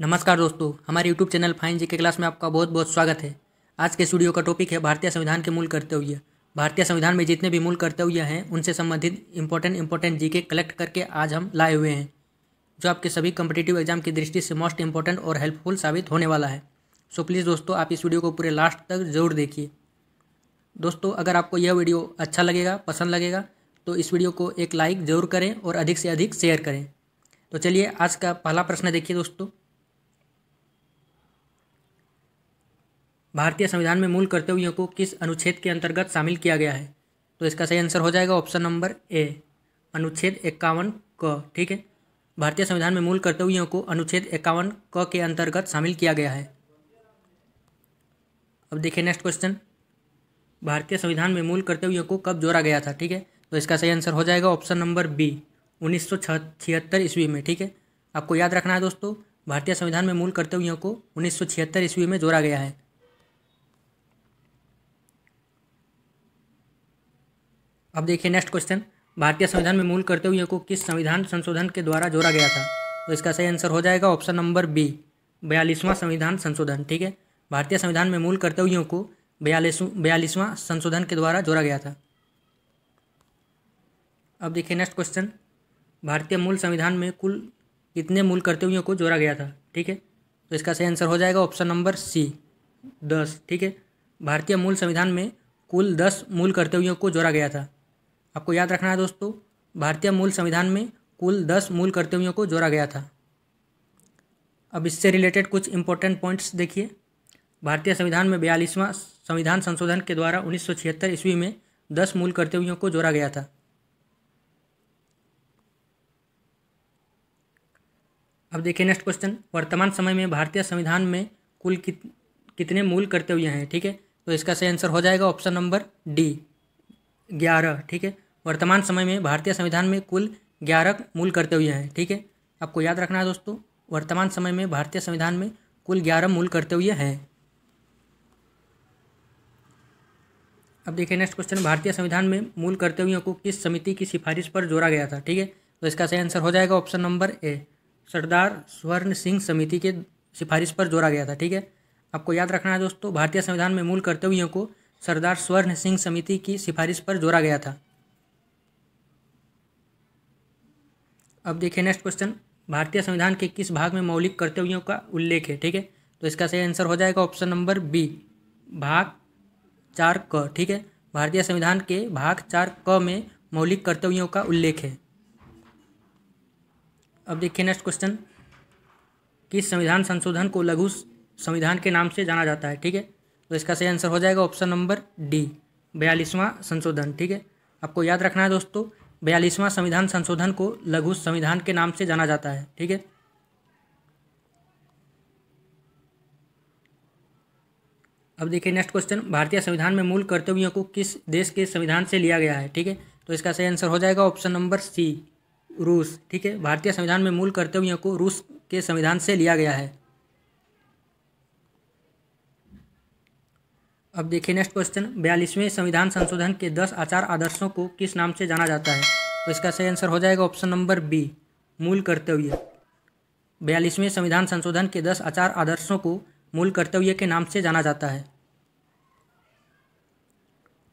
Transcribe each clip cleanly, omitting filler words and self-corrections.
नमस्कार दोस्तों, हमारे YouTube चैनल फाइन जी के क्लास में आपका बहुत बहुत स्वागत है। आज के इस वीडियो का टॉपिक है भारतीय संविधान के मूल कर्तव्य। भारतीय संविधान में जितने भी मूल कर्तव्य हैं उनसे संबंधित इंपॉर्टेंट जीके कलेक्ट करके आज हम लाए हुए हैं, जो आपके सभी कॉम्पिटिटिव एग्जाम की दृष्टि से मोस्ट इंपॉर्टेंट और हेल्पफुल साबित होने वाला है। सो प्लीज़ दोस्तों, आप इस वीडियो को पूरे लास्ट तक ज़रूर देखिए। दोस्तों, अगर आपको यह वीडियो अच्छा लगेगा, पसंद लगेगा, तो इस वीडियो को एक लाइक ज़रूर करें और अधिक से अधिक शेयर करें। तो चलिए आज का पहला प्रश्न देखिए दोस्तों। भारतीय संविधान में मूल कर्तव्यों को किस अनुच्छेद के अंतर्गत शामिल किया गया है? तो इसका सही आंसर हो जाएगा ऑप्शन नंबर ए, अनुच्छेद 51 क। ठीक है, भारतीय संविधान में मूल कर्तव्यों को अनुच्छेद 51 क के अंतर्गत शामिल किया गया है। अब देखिए नेक्स्ट क्वेश्चन, भारतीय संविधान में मूल कर्तव्यों को कब जोड़ा गया था? ठीक है, तो इसका सही आंसर हो जाएगा ऑप्शन नंबर बी, 1976 ईस्वी में। ठीक है, आपको याद रखना है दोस्तों, भारतीय संविधान में मूल कर्तव्यों को 1976 ईस्वी में जोड़ा गया है। अब देखिए नेक्स्ट क्वेश्चन, भारतीय संविधान में मूल कर्तव्यों को किस संविधान संशोधन के द्वारा जोड़ा गया था? तो इसका सही आंसर हो जाएगा ऑप्शन नंबर बी, 42वां संविधान संशोधन। ठीक है, भारतीय संविधान में मूल कर्तव्यों को 42वां संशोधन के द्वारा जोड़ा गया था। अब देखिए नेक्स्ट क्वेश्चन, भारतीय मूल संविधान में कुल कितने मूल कर्तव्यों को जोड़ा गया था? ठीक है, तो इसका सही आंसर हो जाएगा ऑप्शन नंबर सी, 10। ठीक है, भारतीय मूल संविधान में कुल 10 मूल कर्तव्यों को जोड़ा गया था। आपको याद रखना है दोस्तों, भारतीय मूल संविधान में कुल 10 मूल कर्तव्यों को जोड़ा गया था। अब इससे रिलेटेड कुछ इंपॉर्टेंट पॉइंट्स देखिए। भारतीय संविधान में 42वां संविधान संशोधन के द्वारा 1976 ईस्वी में 10 मूल कर्तव्यों को जोड़ा गया था। अब देखिए नेक्स्ट क्वेश्चन, वर्तमान समय में भारतीय संविधान में कुल कितने मूल कर्तव्य हैं? ठीक है, तो इसका सही आंसर हो जाएगा ऑप्शन नंबर डी, 11। ठीक है, वर्तमान समय में भारतीय संविधान में कुल 11 मूल कर्तव्य हैं। ठीक है, आपको याद रखना है दोस्तों, वर्तमान समय में भारतीय संविधान में कुल 11 मूल कर्तव्य हैं। अब देखिए नेक्स्ट क्वेश्चन, भारतीय संविधान में मूल कर्तव्यों को किस समिति की सिफारिश पर जोड़ा गया था? ठीक है, तो इसका सही आंसर हो जाएगा ऑप्शन नंबर ए, सरदार स्वर्ण सिंह समिति के सिफारिश पर जोड़ा गया था। ठीक है, आपको याद रखना है दोस्तों, भारतीय संविधान में मूल कर्तव्यों को सरदार स्वर्ण सिंह समिति की सिफारिश पर जोड़ा गया था। अब देखिए नेक्स्ट क्वेश्चन, भारतीय संविधान के किस भाग में मौलिक कर्तव्यों का उल्लेख है? ठीक है, तो इसका सही आंसर हो जाएगा ऑप्शन नंबर बी, भाग 4 क। ठीक है, भारतीय संविधान के भाग 4 क में मौलिक कर्तव्यों का उल्लेख है। अब देखिए नेक्स्ट क्वेश्चन, किस संविधान संशोधन को लघु संविधान के नाम से जाना जाता है? ठीक है, तो इसका सही आंसर हो जाएगा ऑप्शन नंबर डी, 42वां संशोधन। ठीक है, आपको याद रखना है दोस्तों, 42वां संविधान संशोधन को लघु संविधान के नाम से जाना जाता है। ठीक है, अब देखिए नेक्स्ट क्वेश्चन, भारतीय संविधान में मूल कर्तव्यों को किस देश के संविधान से लिया गया है? ठीक है, तो इसका सही आंसर हो जाएगा ऑप्शन नंबर सी, रूस। ठीक है, भारतीय संविधान में मूल कर्तव्यों को रूस के संविधान से लिया गया है। अब देखिए नेक्स्ट क्वेश्चन, 42वें संविधान संशोधन के 10 आचार आदर्शों को किस नाम से जाना जाता है? तो इसका सही आंसर हो जाएगा ऑप्शन नंबर बी, मूल कर्तव्य। 42वें संविधान संशोधन के 10 आचार आदर्शों को मूल कर्तव्य के नाम से जाना जाता है।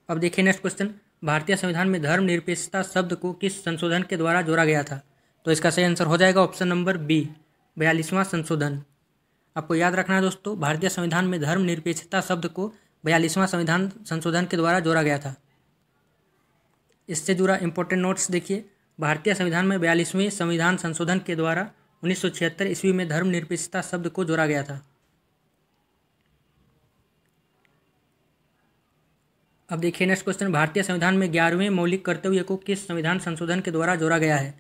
अब देखिए नेक्स्ट क्वेश्चन, भारतीय संविधान में धर्मनिरपेक्षता शब्द को किस संशोधन के द्वारा जोड़ा गया था? तो इसका सही आंसर हो जाएगा ऑप्शन नंबर बी, 42वां संशोधन। आपको याद रखना है दोस्तों, भारतीय संविधान में धर्मनिरपेक्षता शब्द को 42वां संविधान संशोधन के द्वारा जोड़ा गया था। इससे जुड़ा इंपॉर्टेंट नोट्स देखिए। भारतीय संविधान में 42वें संविधान संशोधन के द्वारा 1976 ईस्वी में धर्मनिरपेक्षता शब्द को जोड़ा गया था। अब देखिए नेक्स्ट क्वेश्चन, भारतीय संविधान में 11वें मौलिक कर्तव्य को किस संविधान संशोधन के द्वारा जोड़ा गया है?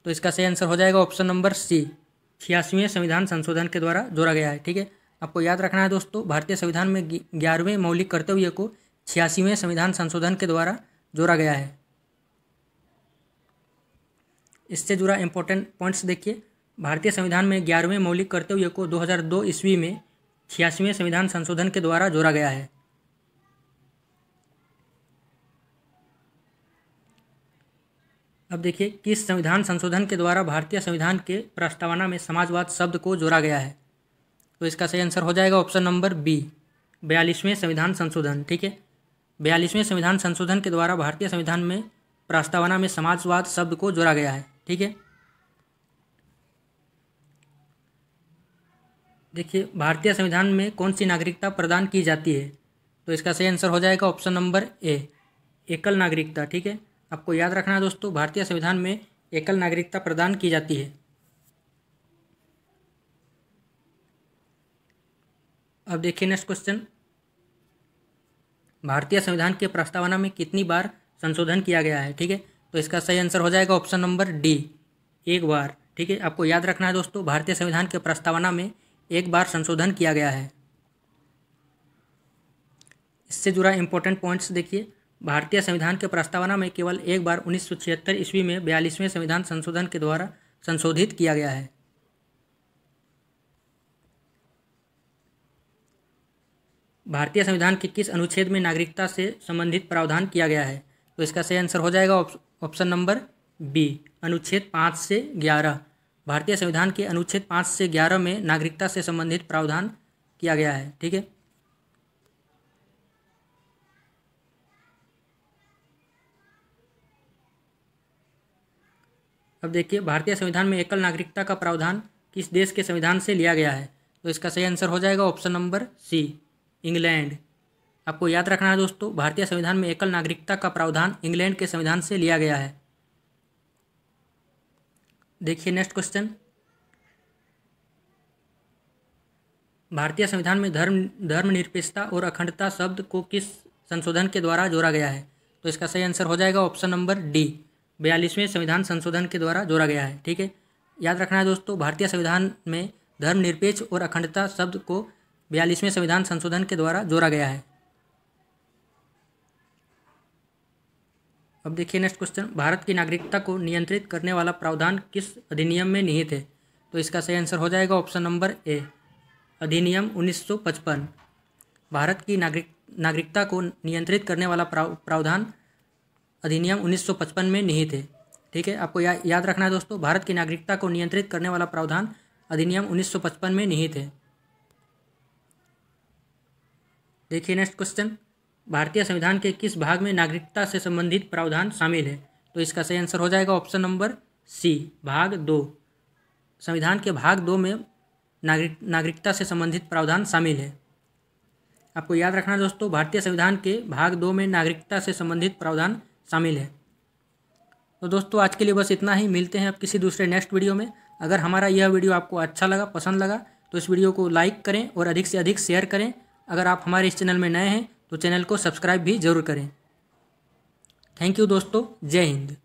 तो इसका सही आंसर हो जाएगा ऑप्शन नंबर सी, 86वें संविधान संशोधन के द्वारा जोड़ा गया है। ठीक है, आपको याद रखना है दोस्तों, भारतीय संविधान में 11वें मौलिक कर्तव्य को 86वें संविधान संशोधन के द्वारा जोड़ा गया है। इससे जुड़ा इंपॉर्टेंट पॉइंट्स देखिए। भारतीय संविधान में 11वें मौलिक कर्तव्य को 2002 ईस्वी में 86वें संविधान संशोधन के द्वारा जोड़ा गया है। अब देखिए, किस संविधान संशोधन के द्वारा भारतीय संविधान के प्रस्तावना में समाजवाद शब्द को जोड़ा गया है? तो इसका सही आंसर हो जाएगा ऑप्शन नंबर बी, 42वें संविधान संशोधन। ठीक है, 42वें संविधान संशोधन के द्वारा भारतीय संविधान में प्रस्तावना में समाजवाद शब्द को जोड़ा गया है। ठीक है, देखिए, भारतीय संविधान में कौन सी नागरिकता प्रदान की जाती है? तो इसका सही आंसर हो जाएगा ऑप्शन नंबर ए, एकल नागरिकता। ठीक है, आपको याद रखना है दोस्तों, भारतीय संविधान में एकल नागरिकता प्रदान की जाती है। अब देखिए नेक्स्ट क्वेश्चन, भारतीय संविधान के प्रस्तावना में कितनी बार संशोधन किया गया है? ठीक है, तो इसका सही आंसर हो जाएगा ऑप्शन नंबर डी, एक बार। ठीक है, आपको याद रखना है दोस्तों, भारतीय संविधान के प्रस्तावना में एक बार संशोधन किया गया है। इससे जुड़ा इंपॉर्टेंट पॉइंट्स देखिए, भारतीय संविधान के प्रस्तावना में केवल एक बार 1976 ईस्वी में 42वें संविधान संशोधन के द्वारा संशोधित किया गया है। भारतीय संविधान के किस अनुच्छेद में नागरिकता से संबंधित प्रावधान किया गया है? तो इसका सही आंसर हो जाएगा ऑप्शन नंबर बी, अनुच्छेद 5 से 11। भारतीय संविधान के अनुच्छेद 5 से 11 में नागरिकता से संबंधित प्रावधान किया गया है। ठीक है, अब देखिए, भारतीय संविधान में एकल नागरिकता का प्रावधान किस देश के संविधान से लिया गया है? तो इसका सही आंसर हो जाएगा ऑप्शन नंबर सी, इंग्लैंड। आपको याद रखना है दोस्तों, भारतीय संविधान में एकल नागरिकता का प्रावधान इंग्लैंड के संविधान से लिया गया है। देखिए नेक्स्ट क्वेश्चन, भारतीय संविधान में धर्मनिरपेक्षता और अखंडता शब्द को किस संशोधन के द्वारा जोड़ा गया है? तो इसका सही आंसर हो जाएगा ऑप्शन नंबर डी, 42वें संविधान संशोधन के द्वारा जोड़ा गया है। ठीक है, याद रखना है दोस्तों, भारतीय संविधान में धर्मनिरपेक्ष और अखंडता शब्द को 42वें संविधान संशोधन के द्वारा जोड़ा गया है। अब देखिए नेक्स्ट क्वेश्चन, भारत की नागरिकता को नियंत्रित करने वाला प्रावधान किस अधिनियम में निहित है? तो इसका सही आंसर हो जाएगा ऑप्शन नंबर ए, अधिनियम 1955। भारत की नागरिकता को नियंत्रित करने वाला प्रावधान अधिनियम 1955 में निहित है। ठीक है, आपको याद रखना है दोस्तों, भारत की नागरिकता को नियंत्रित करने वाला प्रावधान अधिनियम 1955 में निहित है। देखिए नेक्स्ट क्वेश्चन, भारतीय संविधान के किस भाग में नागरिकता से संबंधित प्रावधान शामिल है? तो इसका सही आंसर हो जाएगा ऑप्शन नंबर सी, भाग 2। संविधान के भाग 2 में नागरिकता से संबंधित प्रावधान शामिल है। आपको याद रखना दोस्तों, भारतीय संविधान के भाग 2 में नागरिकता से संबंधित प्रावधान शामिल है। तो दोस्तों आज के लिए बस इतना ही, मिलते हैं अब किसी दूसरे नेक्स्ट वीडियो में। अगर हमारा यह वीडियो आपको अच्छा लगा, पसंद लगा, तो इस वीडियो को लाइक करें और अधिक से अधिक शेयर करें। अगर आप हमारे इस चैनल में नए हैं तो चैनल को सब्सक्राइब भी जरूर करें। थैंक यू दोस्तों, जय हिंद।